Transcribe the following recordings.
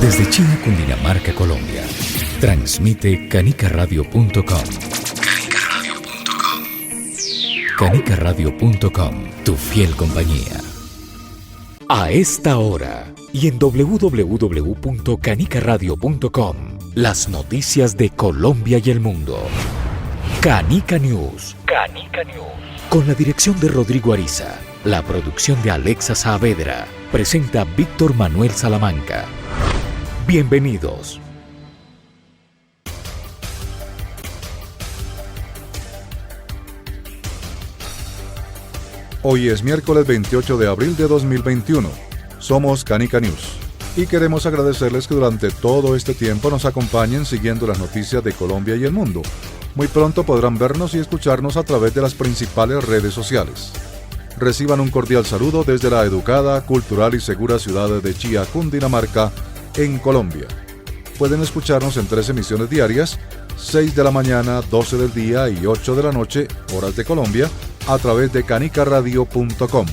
Desde China, Cundinamarca, Colombia. Transmite canicaradio.com. Canicaradio.com, tu fiel compañía. A esta hora y en www.canicaradio.com, las noticias de Colombia y el mundo. Canica News. Canica News. Con la dirección de Rodrigo Ariza, la producción de Alexa Saavedra, presenta Víctor Manuel Salamanca. Bienvenidos. Hoy es miércoles 28 de abril de 2021. Somos Canica News y queremos agradecerles que durante todo este tiempo nos acompañen siguiendo las noticias de Colombia y el mundo. Muy pronto podrán vernos y escucharnos a través de las principales redes sociales. Reciban un cordial saludo desde la educada, cultural y segura ciudad de Chía, Cundinamarca, en Colombia. Pueden escucharnos en 3 emisiones diarias, 6 de la mañana, 12 del día y 8 de la noche, horas de Colombia, a través de canicaradio.com.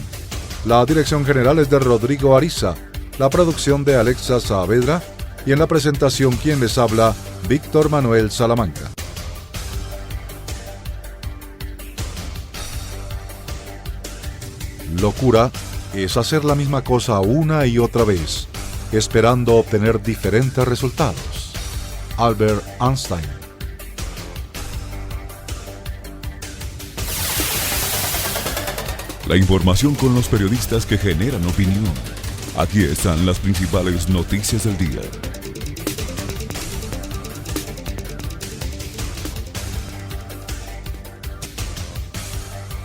La dirección general es de Rodrigo Ariza, la producción de Alexa Saavedra y en la presentación quien les habla, Víctor Manuel Salamanca. Locura es hacer la misma cosa una y otra vez, esperando obtener diferentes resultados. Albert Einstein. La información con los periodistas que generan opinión. Aquí están las principales noticias del día.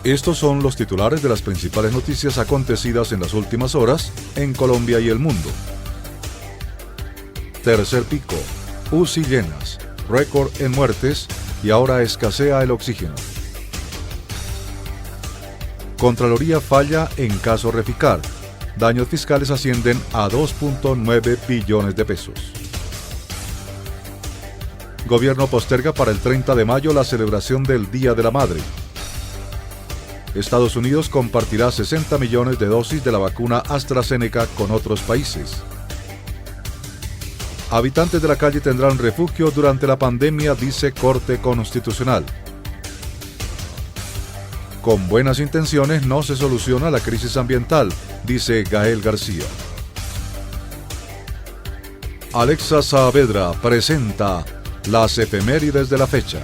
Estos son los titulares de las principales noticias acontecidas en las últimas horas en Colombia y el mundo. Tercer pico, UCI llenas, récord en muertes y ahora escasea el oxígeno. Contraloría falla en caso Reficar. Daños fiscales ascienden a 2.9 billones de pesos. Gobierno posterga para el 30 de mayo la celebración del Día de la Madre. Estados Unidos compartirá 60 millones de dosis de la vacuna AstraZeneca con otros países. Habitantes de la calle tendrán refugio durante la pandemia, dice Corte Constitucional. Con buenas intenciones no se soluciona la crisis ambiental, dice Gael García. Alexa Saavedra presenta las efemérides de la fecha.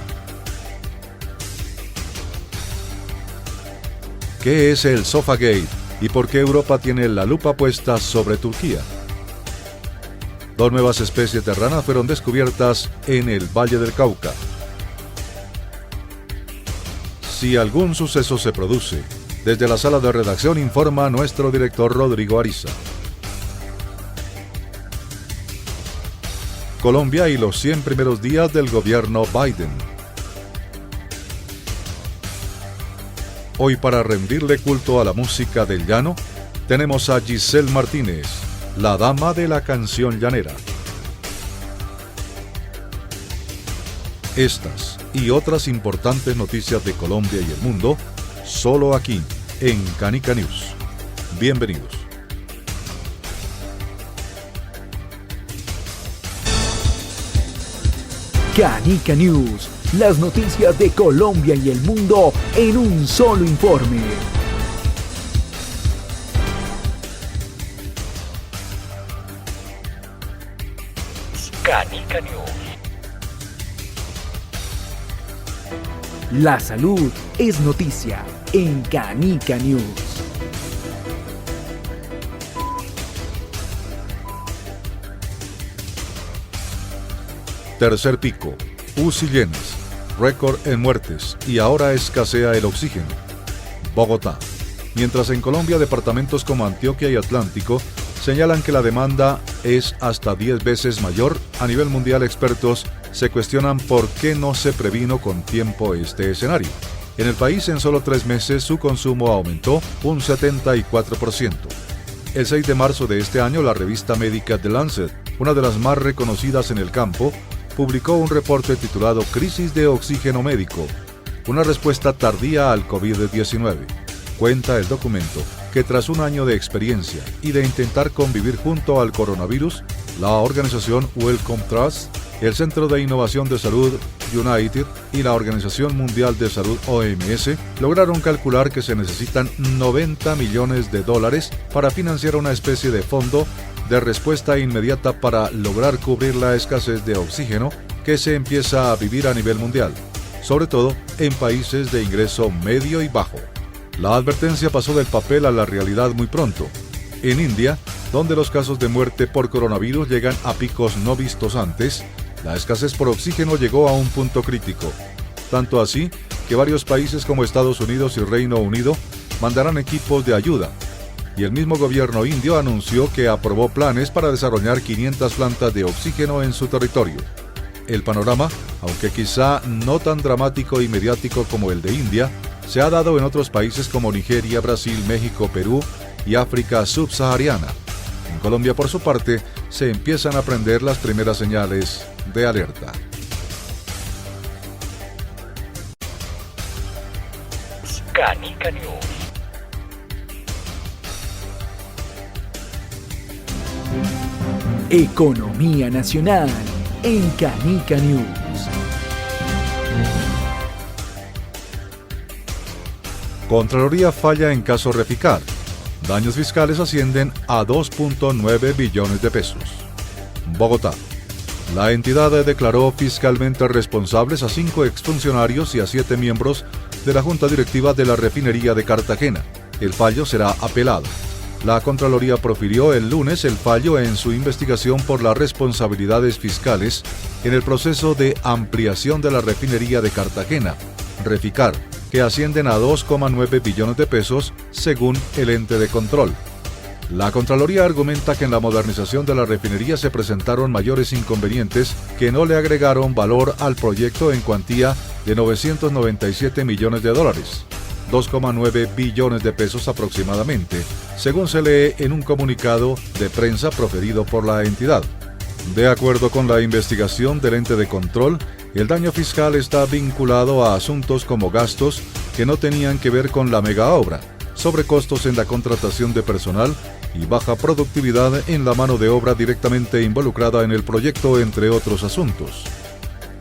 ¿Qué es el Sofagate y por qué Europa tiene la lupa puesta sobre Turquía? 2 nuevas especies de ranas fueron descubiertas en el Valle del Cauca. Si algún suceso se produce, desde la sala de redacción informa nuestro director Rodrigo Ariza. Colombia y los 100 primeros días del gobierno Biden. Hoy, para rendirle culto a la música del llano, tenemos a Giselle Martínez, la dama de la canción llanera. Estas y otras importantes noticias de Colombia y el mundo, solo aquí, en Canica News. Bienvenidos. Canica News, las noticias de Colombia y el mundo en un solo informe. Canica News. La salud es noticia en Canica News. Tercer pico, UCI llenas, récord en muertes y ahora escasea el oxígeno. Bogotá. Mientras en Colombia departamentos como Antioquia y Atlántico señalan que la demanda es hasta 10 veces mayor, a nivel mundial expertos se cuestionan por qué no se previno con tiempo este escenario. En el país, en solo 3 meses, su consumo aumentó un 74%. El 6 de marzo de este año, la revista médica The Lancet, una de las más reconocidas en el campo, publicó un reporte titulado Crisis de Oxígeno Médico, una respuesta tardía al COVID-19. Cuenta el documento que tras un año de experiencia y de intentar convivir junto al coronavirus, La organización Wellcome Trust, el Centro de Innovación de Salud United y la Organización Mundial de Salud OMS lograron calcular que se necesitan $90 millones para financiar una especie de fondo de respuesta inmediata para lograr cubrir la escasez de oxígeno que se empieza a vivir a nivel mundial, sobre todo en países de ingreso medio y bajo. La advertencia pasó del papel a la realidad muy pronto. En India, donde los casos de muerte por coronavirus llegan a picos no vistos antes, la escasez por oxígeno llegó a un punto crítico. Tanto así que varios países como Estados Unidos y Reino Unido mandarán equipos de ayuda. Y el mismo gobierno indio anunció que aprobó planes para desarrollar 500 plantas de oxígeno en su territorio. El panorama, aunque quizá no tan dramático y mediático como el de India, se ha dado en otros países como Nigeria, Brasil, México, Perú y África subsahariana. En Colombia, por su parte, se empiezan a prender las primeras señales de alerta. Canica News. Economía nacional en Canica News. Contraloría falla en caso Reficar. Daños fiscales ascienden a 2.9 billones de pesos. Bogotá. La entidad declaró fiscalmente responsables a 5 exfuncionarios y a 7 miembros de la Junta Directiva de la Refinería de Cartagena. El fallo será apelado. La Contraloría profirió el lunes el fallo en su investigación por las responsabilidades fiscales en el proceso de ampliación de la refinería de Cartagena, Reficar, que ascienden a 2,9 billones de pesos según el ente de control. La Contraloría argumenta que en la modernización de la refinería se presentaron mayores inconvenientes que no le agregaron valor al proyecto en cuantía de $997 millones, 2,9 billones de pesos aproximadamente, según se lee en un comunicado de prensa proferido por la entidad. De acuerdo con la investigación del ente de control, el daño fiscal está vinculado a asuntos como gastos que no tenían que ver con la megaobra, sobrecostos en la contratación de personal y baja productividad en la mano de obra directamente involucrada en el proyecto, entre otros asuntos.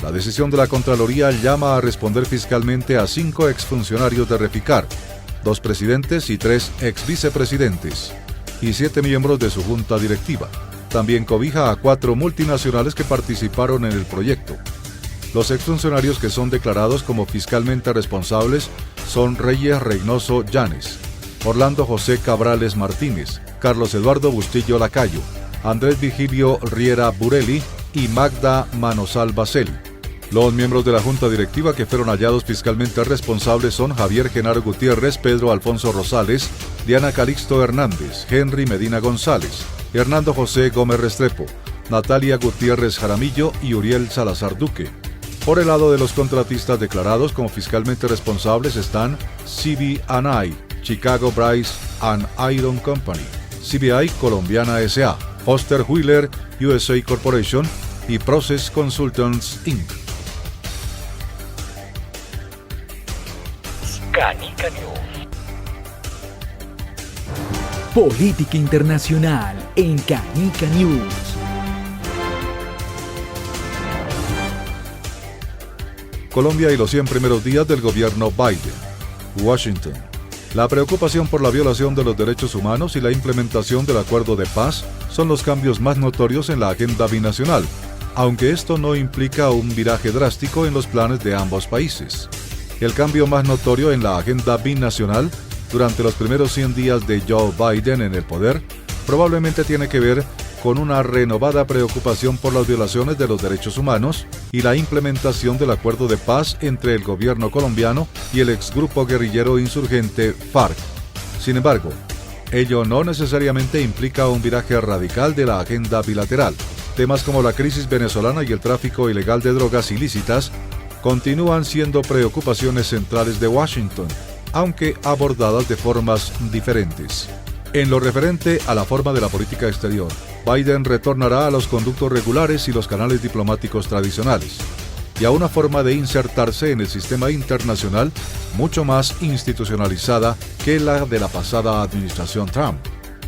La decisión de la Contraloría llama a responder fiscalmente a 5 exfuncionarios de Reficar, 2 presidentes y 3 exvicepresidentes, y 7 miembros de su junta directiva. También cobija a 4 multinacionales que participaron en el proyecto. Los exfuncionarios que son declarados como fiscalmente responsables son Reyes Reynoso Llanes, Orlando José Cabrales Martínez, Carlos Eduardo Bustillo Lacayo, Andrés Vigilio Riera Burelli y Magda Manosal Baceli. Los miembros de la Junta Directiva que fueron hallados fiscalmente responsables son Javier Genaro Gutiérrez, Pedro Alfonso Rosales, Diana Calixto Hernández, Henry Medina González, Hernando José Gómez Restrepo, Natalia Gutiérrez Jaramillo y Uriel Salazar Duque. Por el lado de los contratistas declarados como fiscalmente responsables están CB&I, Chicago Bryce and Iron Company, CBI Colombiana S.A., Foster Wheeler USA Corporation y Process Consultants Inc. Canica News. Política internacional en Canica News. Colombia y los 100 primeros días del gobierno Biden. Washington. La preocupación por la violación de los derechos humanos y la implementación del acuerdo de paz son los cambios más notorios en la agenda binacional, aunque esto no implica un viraje drástico en los planes de ambos países. El cambio más notorio en la agenda binacional durante los primeros 100 días de Joe Biden en el poder probablemente tiene que ver con una renovada preocupación por las violaciones de los derechos humanos y la implementación del acuerdo de paz entre el gobierno colombiano y el exgrupo guerrillero insurgente FARC. Sin embargo, ello no necesariamente implica un viraje radical de la agenda bilateral. Temas como la crisis venezolana y el tráfico ilegal de drogas ilícitas continúan siendo preocupaciones centrales de Washington, aunque abordadas de formas diferentes. En lo referente a la forma de la política exterior, Biden retornará a los conductos regulares y los canales diplomáticos tradicionales, y a una forma de insertarse en el sistema internacional mucho más institucionalizada que la de la pasada administración Trump.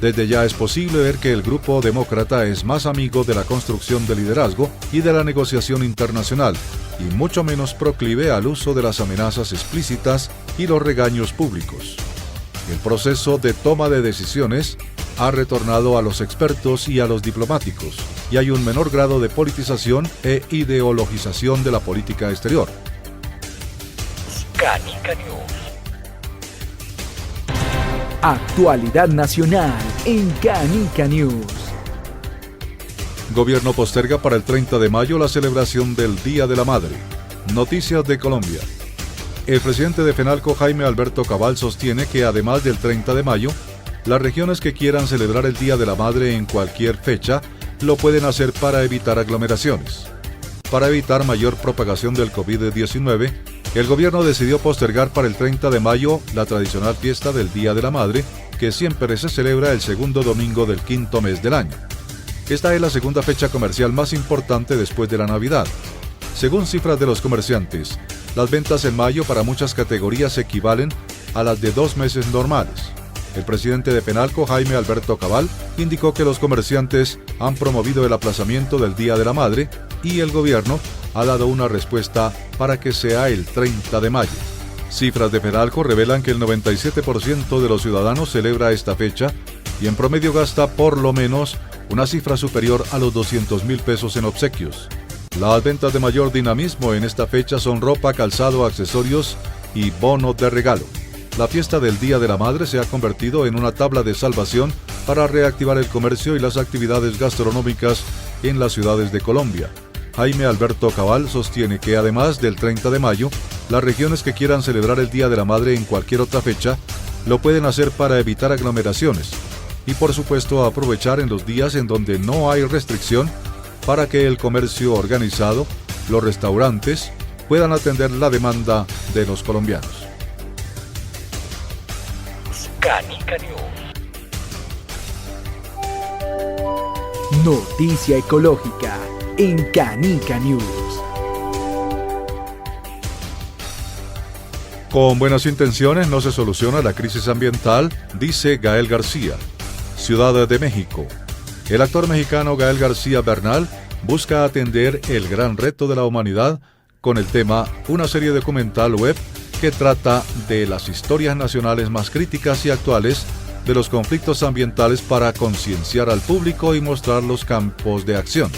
Desde ya es posible ver que el grupo demócrata es más amigo de la construcción de liderazgo y de la negociación internacional, y mucho menos proclive al uso de las amenazas explícitas y los regaños públicos. El proceso de toma de decisiones ha retornado a los expertos y a los diplomáticos, y hay un menor grado de politización e ideologización de la política exterior. Canica News. Actualidad nacional en Canica News. Gobierno posterga para el 30 de mayo la celebración del Día de la Madre. Noticias de Colombia. El presidente de FENALCO, Jaime Alberto Cabal, sostiene que además del 30 de mayo, las regiones que quieran celebrar el Día de la Madre en cualquier fecha lo pueden hacer para evitar aglomeraciones. Para evitar mayor propagación del COVID-19, el gobierno decidió postergar para el 30 de mayo la tradicional fiesta del Día de la Madre, que siempre se celebra el segundo domingo del quinto mes del año. Esta es la segunda fecha comercial más importante después de la Navidad. Según cifras de los comerciantes, las ventas en mayo para muchas categorías equivalen a las de 2 meses normales. El presidente de FENALCO, Jaime Alberto Cabal, indicó que los comerciantes han promovido el aplazamiento del Día de la Madre y el gobierno ha dado una respuesta para que sea el 30 de mayo. Cifras de FENALCO revelan que el 97% de los ciudadanos celebra esta fecha y en promedio gasta por lo menos una cifra superior a los 200.000 pesos en obsequios. Las ventas de mayor dinamismo en esta fecha son ropa, calzado, accesorios y bonos de regalo. La fiesta del Día de la Madre se ha convertido en una tabla de salvación para reactivar el comercio y las actividades gastronómicas en las ciudades de Colombia. Jaime Alberto Cabal sostiene que además del 30 de mayo, las regiones que quieran celebrar el Día de la Madre en cualquier otra fecha lo pueden hacer para evitar aglomeraciones y por supuesto aprovechar en los días en donde no hay restricción para que el comercio organizado, los restaurantes, puedan atender la demanda de los colombianos. Canica News. Noticia ecológica en Canica News. Con buenas intenciones no se soluciona la crisis ambiental, dice Gael García. Ciudad de México. El actor mexicano Gael García Bernal busca atender el gran reto de la humanidad con el tema una serie documental web que trata de las historias nacionales más críticas y actuales de los conflictos ambientales para concienciar al público y mostrar los campos de acción.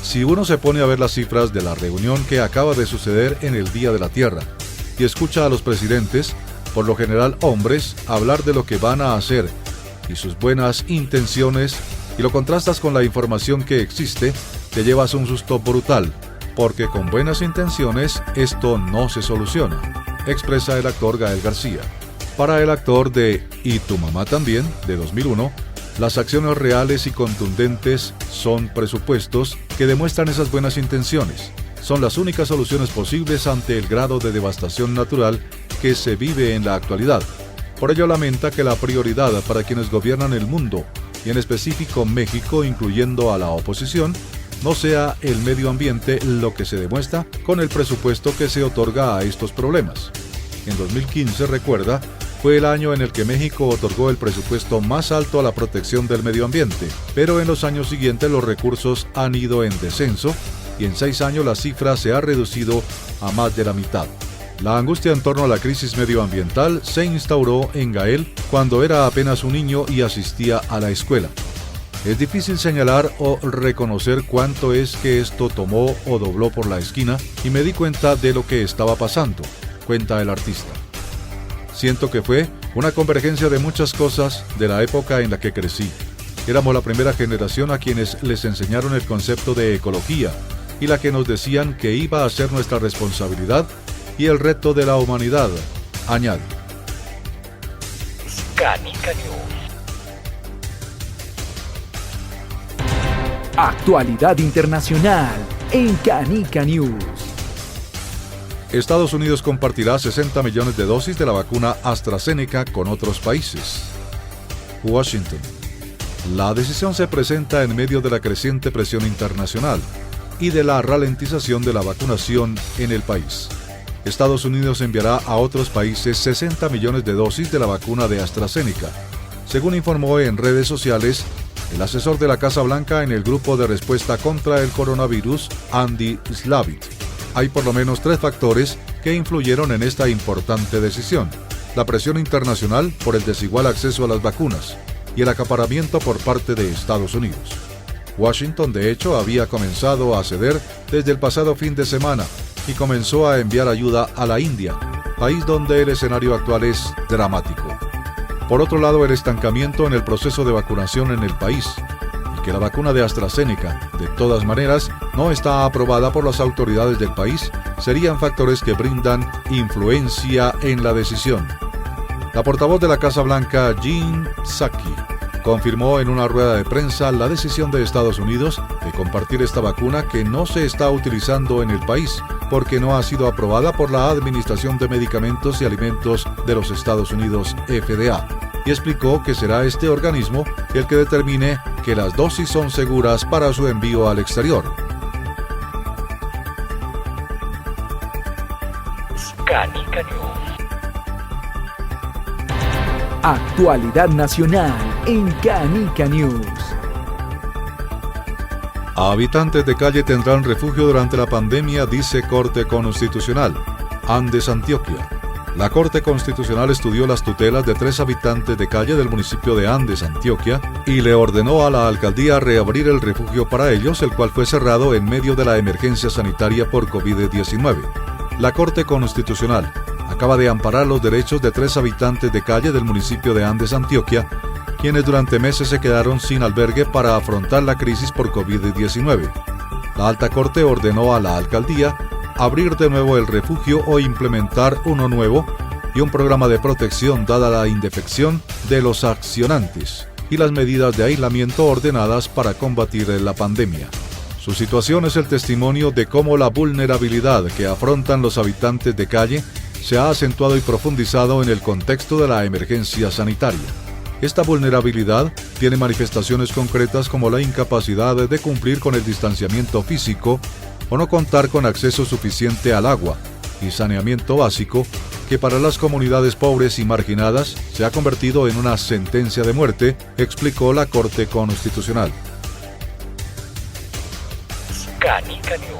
Si uno se pone a ver las cifras de la reunión que acaba de suceder en el Día de la Tierra y escucha a los presidentes, por lo general hombres, hablar de lo que van a hacer y sus buenas intenciones, y lo contrastas con la información que existe, te llevas un susto brutal, porque con buenas intenciones esto no se soluciona, expresa el actor Gael García. Para el actor de Y tu mamá también, de 2001, las acciones reales y contundentes son presupuestos que demuestran esas buenas intenciones. Son las únicas soluciones posibles ante el grado de devastación natural que se vive en la actualidad. Por ello lamenta que la prioridad para quienes gobiernan el mundo, y en específico México, incluyendo a la oposición, no sea el medio ambiente, lo que se demuestra con el presupuesto que se otorga a estos problemas. En 2015, recuerda, fue el año en el que México otorgó el presupuesto más alto a la protección del medio ambiente, pero en los años siguientes los recursos han ido en descenso y en 6 años la cifra se ha reducido a más de la mitad. La angustia en torno a la crisis medioambiental se instauró en Gael cuando era apenas un niño y asistía a la escuela. Es difícil señalar o reconocer cuánto es que esto tomó o dobló por la esquina y me di cuenta de lo que estaba pasando, cuenta el artista. Siento que fue una convergencia de muchas cosas de la época en la que crecí. Éramos la primera generación a quienes les enseñaron el concepto de ecología y la que nos decían que iba a ser nuestra responsabilidad y el reto de la humanidad, añade. Canica News. Actualidad internacional en Canica News. Estados Unidos compartirá 60 millones de dosis de la vacuna AstraZeneca con otros países. Washington. La decisión se presenta en medio de la creciente presión internacional y de la ralentización de la vacunación en el país. Estados Unidos enviará a otros países 60 millones de dosis de la vacuna de AstraZeneca. según informó en redes sociales el asesor de la Casa Blanca en el Grupo de Respuesta contra el Coronavirus, Andy Slavitt. Hay por lo menos 3 factores que influyeron en esta importante decisión: la presión internacional por el desigual acceso a las vacunas y el acaparamiento por parte de Estados Unidos. Washington, de hecho, había comenzado a ceder desde el pasado fin de semana y comenzó a enviar ayuda a la India, país donde el escenario actual es dramático. Por otro lado, el estancamiento en el proceso de vacunación en el país y que la vacuna de AstraZeneca, de todas maneras, no está aprobada por las autoridades del país, serían factores que brindan influencia en la decisión. La portavoz de la Casa Blanca, Jen Psaki, confirmó en una rueda de prensa la decisión de Estados Unidos de compartir esta vacuna que no se está utilizando en el país porque no ha sido aprobada por la Administración de Medicamentos y Alimentos de los Estados Unidos, FDA, y explicó que será este organismo el que determine que las dosis son seguras para su envío al exterior. Canica News. Actualidad nacional en Canica News. Habitantes de calle tendrán refugio durante la pandemia, dice Corte Constitucional. Andes, Antioquia. La Corte Constitucional estudió las tutelas de 3 habitantes de calle del municipio de Andes, Antioquia, y le ordenó a la alcaldía reabrir el refugio para ellos, el cual fue cerrado en medio de la emergencia sanitaria por COVID-19. La Corte Constitucional acaba de amparar los derechos de 3 habitantes de calle del municipio de Andes, Antioquia, quienes durante meses se quedaron sin albergue para afrontar la crisis por COVID-19. La Alta Corte ordenó a la alcaldía abrir de nuevo el refugio o implementar uno nuevo y un programa de protección dada la indefección de los accionantes y las medidas de aislamiento ordenadas para combatir la pandemia. Su situación es el testimonio de cómo la vulnerabilidad que afrontan los habitantes de calle se ha acentuado y profundizado en el contexto de la emergencia sanitaria. Esta vulnerabilidad tiene manifestaciones concretas como la incapacidad de cumplir con el distanciamiento físico o no contar con acceso suficiente al agua y saneamiento básico, que para las comunidades pobres y marginadas se ha convertido en una sentencia de muerte, explicó la Corte Constitucional. Canica News.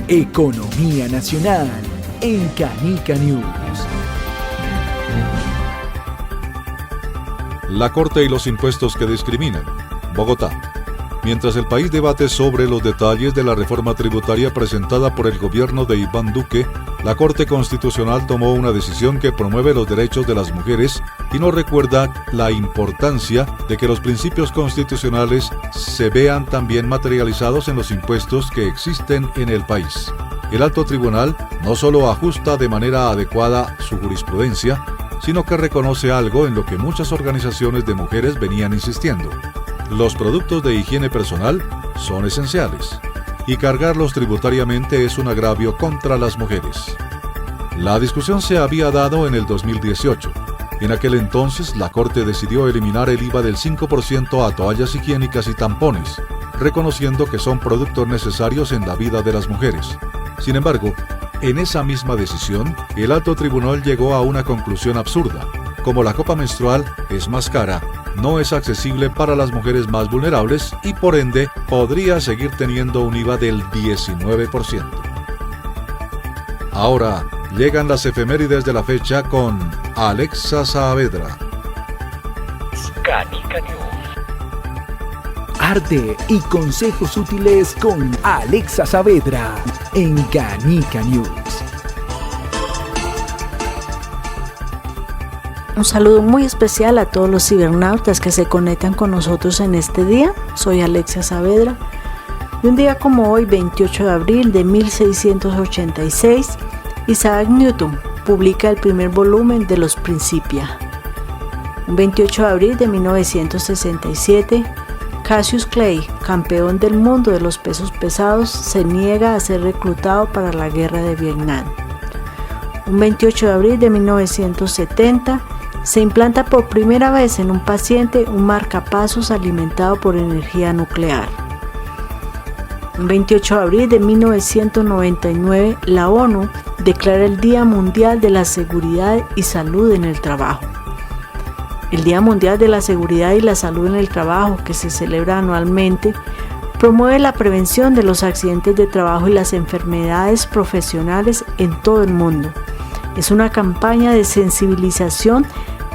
Economía nacional en Canica News. La Corte y los impuestos que discriminan. Bogotá. Mientras el país debate sobre los detalles de la reforma tributaria presentada por el gobierno de Iván Duque, la Corte Constitucional tomó una decisión que promueve los derechos de las mujeres y nos recuerda la importancia de que los principios constitucionales se vean también materializados en los impuestos que existen en el país. El Alto Tribunal no solo ajusta de manera adecuada su jurisprudencia, sino que reconoce algo en lo que muchas organizaciones de mujeres venían insistiendo. Los productos de higiene personal son esenciales, y cargarlos tributariamente es un agravio contra las mujeres. La discusión se había dado en el 2018. En aquel entonces, la Corte decidió eliminar el IVA del 5% a toallas higiénicas y tampones, reconociendo que son productos necesarios en la vida de las mujeres. Sin embargo, en esa misma decisión, el Alto Tribunal llegó a una conclusión absurda. Como la copa menstrual es más cara, no es accesible para las mujeres más vulnerables y por ende podría seguir teniendo un IVA del 19%. Ahora llegan las efemérides de la fecha con Alexa Saavedra. Canica News. Arte y consejos útiles con Alexa Saavedra en Canica News. Un saludo muy especial a todos los cibernautas que se conectan con nosotros en este día. Soy Alexa Saavedra. Y un día como hoy, 28 de abril de 1686, Isaac Newton publica el primer volumen de Los Principia. Un 28 de abril de 1967, Cassius Clay, campeón del mundo de los pesos pesados, se niega a ser reclutado para la guerra de Vietnam. Un 28 de abril de 1970, se implanta por primera vez en un paciente un marcapasos alimentado por energía nuclear. El 28 de abril de 1999, la ONU declara el Día Mundial de la Seguridad y Salud en el Trabajo. El Día Mundial de la Seguridad y la Salud en el Trabajo, que se celebra anualmente, promueve la prevención de los accidentes de trabajo y las enfermedades profesionales en todo el mundo. Es una campaña de sensibilización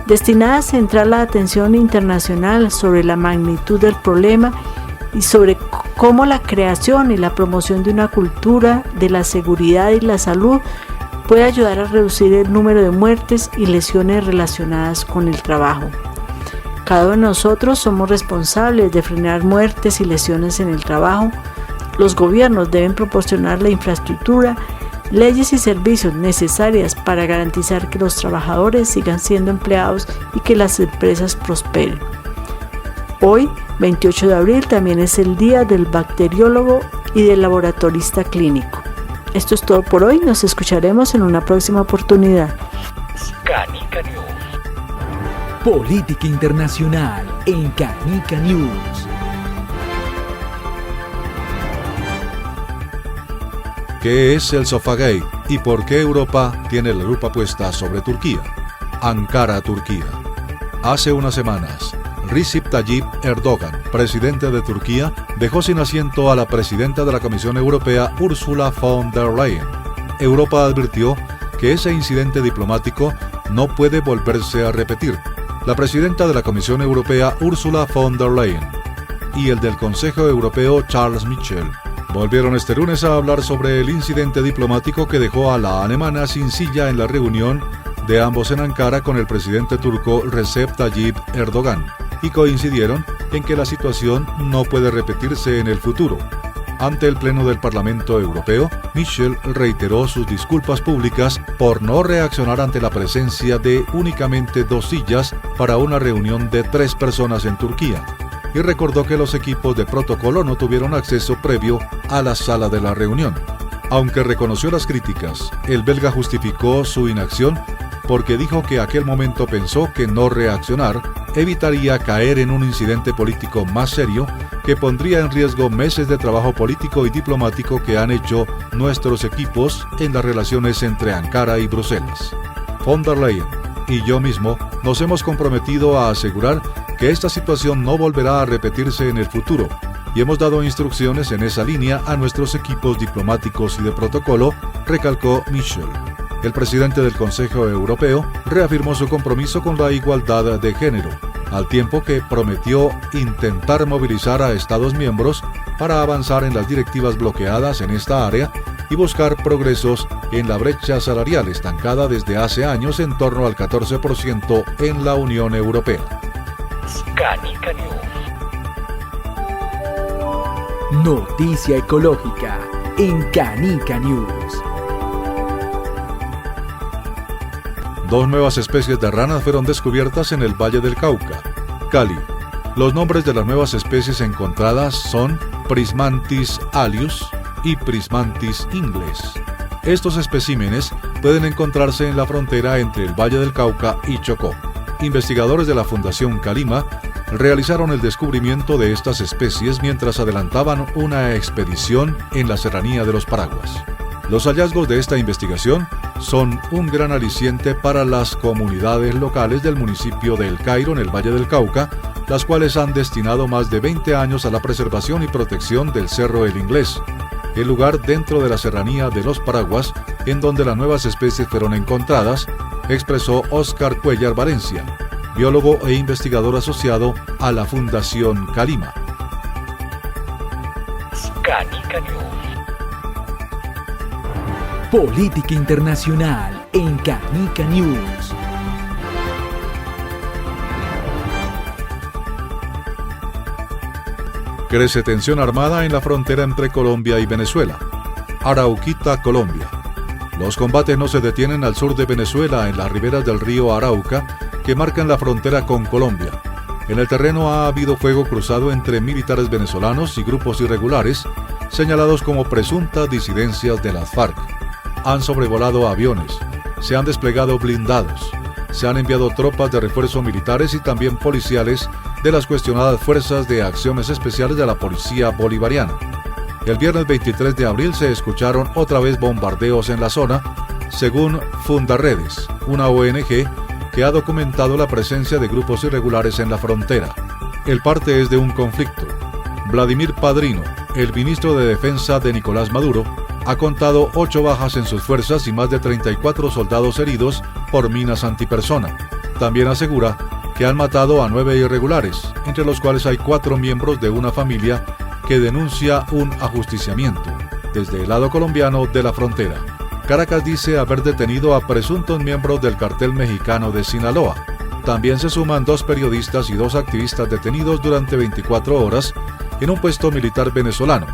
destinada a centrar la atención internacional sobre la magnitud del problema y sobre cómo la creación y la promoción de una cultura de la seguridad y la salud puede ayudar a reducir el número de muertes y lesiones relacionadas con el trabajo. Cada uno de nosotros somos responsables de frenar muertes y lesiones en el trabajo. Los gobiernos deben proporcionar la infraestructura, leyes y servicios necesarias para garantizar que los trabajadores sigan siendo empleados y que las empresas prosperen. Hoy, 28 de abril, también es el Día del Bacteriólogo y del Laboratorista Clínico. Esto es todo por hoy. Nos escucharemos en una próxima oportunidad. Canica News. Política internacional en Canica News. ¿Qué es el Sofagate y por qué Europa tiene la lupa puesta sobre Turquía? Ankara, Turquía. Hace unas semanas, Recep Tayyip Erdogan, presidente de Turquía, dejó sin asiento a la presidenta de la Comisión Europea, Ursula von der Leyen. Europa advirtió que ese incidente diplomático no puede volverse a repetir. La presidenta de la Comisión Europea, Ursula von der Leyen, y el del Consejo Europeo, Charles Michel, volvieron este lunes a hablar sobre el incidente diplomático que dejó a la alemana sin silla en la reunión de ambos en Ankara con el presidente turco Recep Tayyip Erdogan, y coincidieron en que la situación no puede repetirse en el futuro. Ante el Pleno del Parlamento Europeo, Michel reiteró sus disculpas públicas por no reaccionar ante la presencia de únicamente 2 sillas para una reunión de 3 personas en Turquía, y recordó que los equipos de protocolo no tuvieron acceso previo a la sala de la reunión. Aunque reconoció las críticas, el belga justificó su inacción porque dijo que aquel momento pensó que no reaccionar evitaría caer en un incidente político más serio que pondría en riesgo meses de trabajo político y diplomático que han hecho nuestros equipos en las relaciones entre Ankara y Bruselas. Von der Leyen y yo mismo nos hemos comprometido a asegurar que esta situación no volverá a repetirse en el futuro y hemos dado instrucciones en esa línea a nuestros equipos diplomáticos y de protocolo, recalcó Michel. El presidente del Consejo Europeo reafirmó su compromiso con la igualdad de género, al tiempo que prometió intentar movilizar a Estados miembros para avanzar en las directivas bloqueadas en esta área y buscar progresos en la brecha salarial estancada desde hace años en torno al 14% en la Unión Europea. Canica News. Noticia ecológica en Canica News. 2 nuevas especies de ranas fueron descubiertas en el Valle del Cauca, Cali. Los nombres de las nuevas especies encontradas son Prismantis allius y Prismantis ingles. Estos especímenes pueden encontrarse en la frontera entre el Valle del Cauca y Chocó. Investigadores de la Fundación Calima realizaron el descubrimiento de estas especies mientras adelantaban una expedición en la serranía de los Paraguas. Los hallazgos de esta investigación son un gran aliciente para las comunidades locales del municipio de El Cairo en el Valle del Cauca, las cuales han destinado más de 20 años a la preservación y protección del Cerro El Inglés, el lugar dentro de la serranía de los Paraguas en donde las nuevas especies fueron encontradas, expresó Óscar Cuellar Valencia, biólogo e investigador asociado a la Fundación Calima. Canica News. Política internacional en Canica News. Crece tensión armada en la frontera entre Colombia y Venezuela. Arauquita, Colombia. Los combates no se detienen al sur de Venezuela, en las riberas del río Arauca, que marcan la frontera con Colombia. En el terreno ha habido fuego cruzado entre militares venezolanos y grupos irregulares, señalados como presuntas disidencias de las FARC. Han sobrevolado aviones, se han desplegado blindados, se han enviado tropas de refuerzo militares y también policiales de las cuestionadas Fuerzas de Acciones Especiales de la Policía Bolivariana. El viernes 23 de abril se escucharon otra vez bombardeos en la zona, según Fundaredes, una ONG que ha documentado la presencia de grupos irregulares en la frontera. El parte es de un conflicto. Vladimir Padrino, el ministro de Defensa de Nicolás Maduro, ha contado 8 bajas en sus fuerzas y más de 34 soldados heridos por minas antipersona. También asegura que han matado a 9 irregulares, entre los cuales hay 4 miembros de una familia que denuncia un ajusticiamiento desde el lado colombiano de la frontera. Caracas dice haber detenido a presuntos miembros del cartel mexicano de Sinaloa. También se suman 2 periodistas y 2 activistas detenidos durante 24 horas en un puesto militar venezolano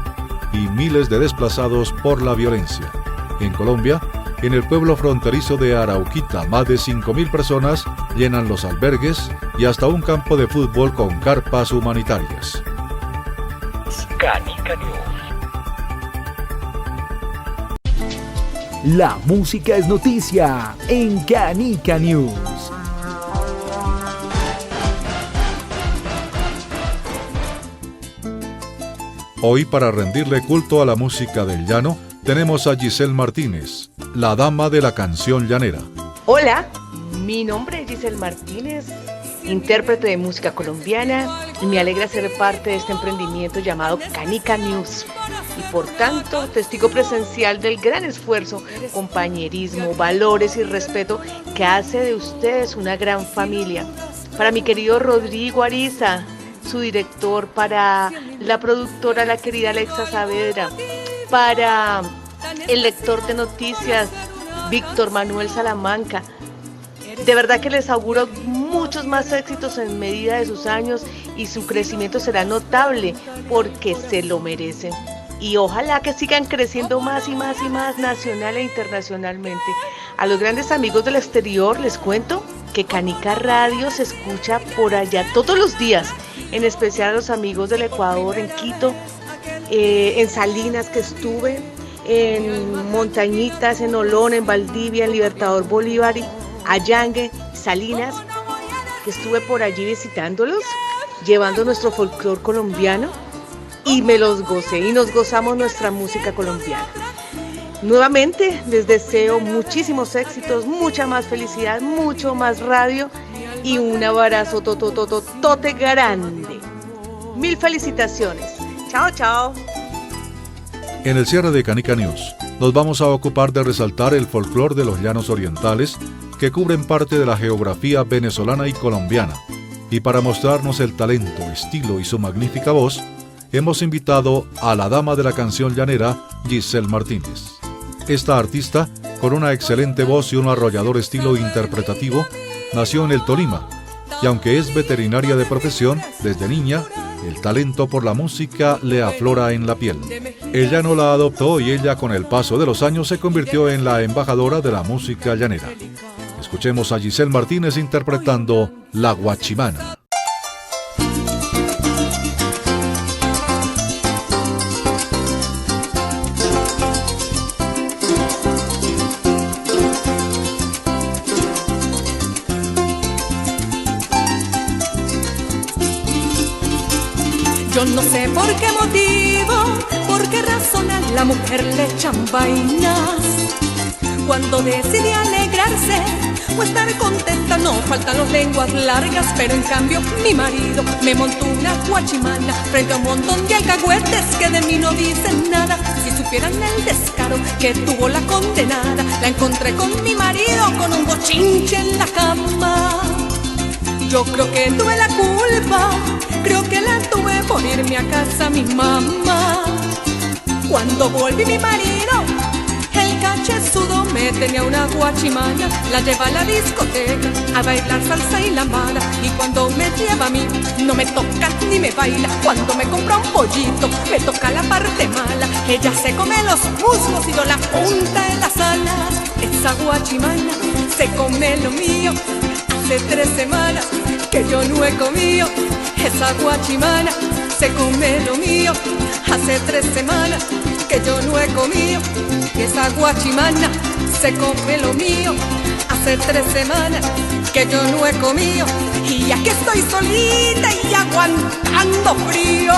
y miles de desplazados por la violencia. En Colombia, en el pueblo fronterizo de Arauquita, más de 5.000 personas llenan los albergues y hasta un campo de fútbol con carpas humanitarias. Canica News. La música es noticia en Canica News. Hoy, para rendirle culto a la música del llano, tenemos a Giselle Martínez, la dama de la canción llanera. Hola, mi nombre es Giselle Martínez, intérprete de música colombiana, y me alegra ser parte de este emprendimiento llamado Canica News y por tanto testigo presencial del gran esfuerzo, compañerismo, valores y respeto que hace de ustedes una gran familia. Para mi querido Rodrigo Ariza, su director, para la productora, la querida Alexa Saavedra, para el lector de noticias, Víctor Manuel Salamanca. De verdad que les auguro muchos más éxitos en medida de sus años y su crecimiento será notable porque se lo merecen. Y ojalá que sigan creciendo más y más y más nacional e internacionalmente. A los grandes amigos del exterior les cuento que Canica Radio se escucha por allá todos los días, en especial a los amigos del Ecuador, en Quito, en Salinas que estuve, en Montañitas, en Olón, en Valdivia, en Libertador Bolívar, Allangue, Salinas, que estuve por allí visitándolos, llevando nuestro folclor colombiano y me los gocé y nos gozamos nuestra música colombiana. Nuevamente les deseo muchísimos éxitos, mucha más felicidad, mucho más radio y un abrazo tote grande. Mil felicitaciones. Chao, chao. En el cierre de Canica News, nos vamos a ocupar de resaltar el folclor de los llanos orientales que cubren parte de la geografía venezolana y colombiana. Y para mostrarnos el talento, estilo y su magnífica voz, hemos invitado a la dama de la canción llanera, Giselle Martínez. Esta artista, con una excelente voz y un arrollador estilo interpretativo, nació en el Tolima, y aunque es veterinaria de profesión, desde niña, el talento por la música le aflora en la piel. El llano la adoptó y ella, con el paso de los años, se convirtió en la embajadora de la música llanera. Escuchemos a Giselle Martínez interpretando La Guachimana. Yo no sé por qué motivo, por qué razón a la mujer le echan vainas. Cuando decide alegrarse o estar contenta no faltan las lenguas largas, pero en cambio mi marido me montó una guachimana frente a un montón de alcahuetes que de mí no dicen nada. Si supieran el descaro que tuvo la condenada, la encontré con mi marido con un bochinche en la cama. Yo creo que tuve la culpa, creo que la tuve por irme a casa mi mamá. Cuando volví mi marido, el cachezudo me tenía una guachimana, la lleva a la discoteca a bailar salsa y lambada. Y cuando me lleva a mí, no me toca ni me baila. Cuando me compra un pollito, me toca la parte mala. Ella se come los muslos y yo la punta de las alas. Esa guachimana se come lo mío. Hace 3 semanas que yo no he comido. Esa guachimana se come lo mío. Hace 3 semanas que yo no he comido. Y esa guachimana se come lo mío. Hace 3 semanas que yo no he comido. Y aquí estoy solita y aguantando frío.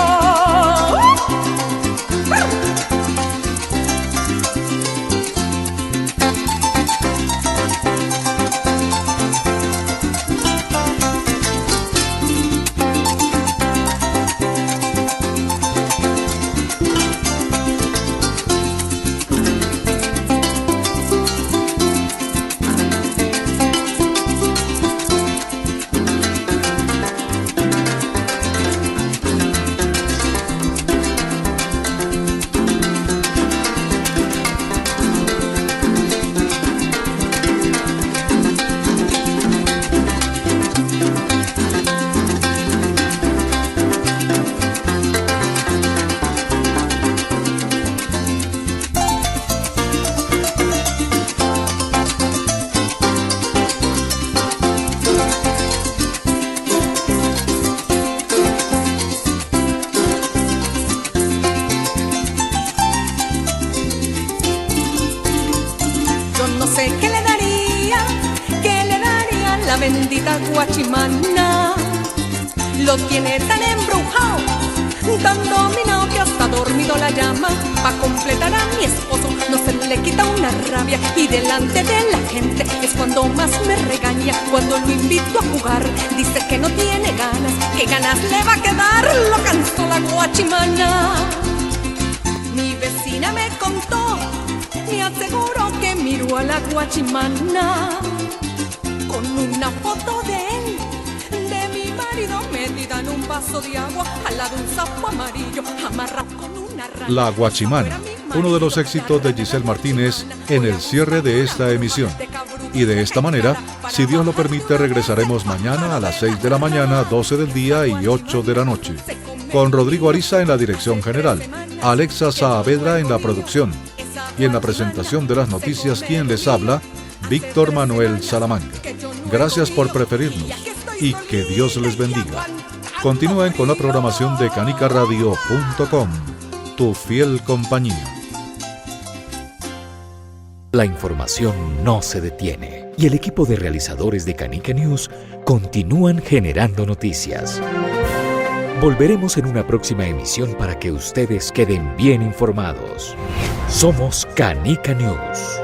la guachimana lo tiene tan embrujado, tan dominado que hasta dormido la llama. Pa' completar a mi esposo no se le quita una rabia, y delante de la gente es cuando más me regaña. Cuando lo invito a jugar dice que no tiene ganas, ¿qué ganas le va a quedar? Lo cansó la guachimana. Mi vecina me contó, me aseguró que miró a la guachimana con una foto de él, de mi marido, metida en un vaso de agua al lado de un sapo amarillo amarrado con una rana. La Guachimana, uno de los éxitos de Giselle Martínez en el cierre de esta emisión. Y de esta manera, si Dios lo permite, regresaremos mañana a las 6 de la mañana, 12 del día y 8 de la noche. Con Rodrigo Ariza en la dirección general, Alexa Saavedra en la producción y en la presentación de las noticias, quien les habla, Víctor Manuel Salamanca. Gracias por preferirnos y que Dios les bendiga. Continúen con la programación de canicaradio.com, tu fiel compañía. La información no se detiene y el equipo de realizadores de Canica News continúan generando noticias. Volveremos en una próxima emisión para que ustedes queden bien informados. Somos Canica News.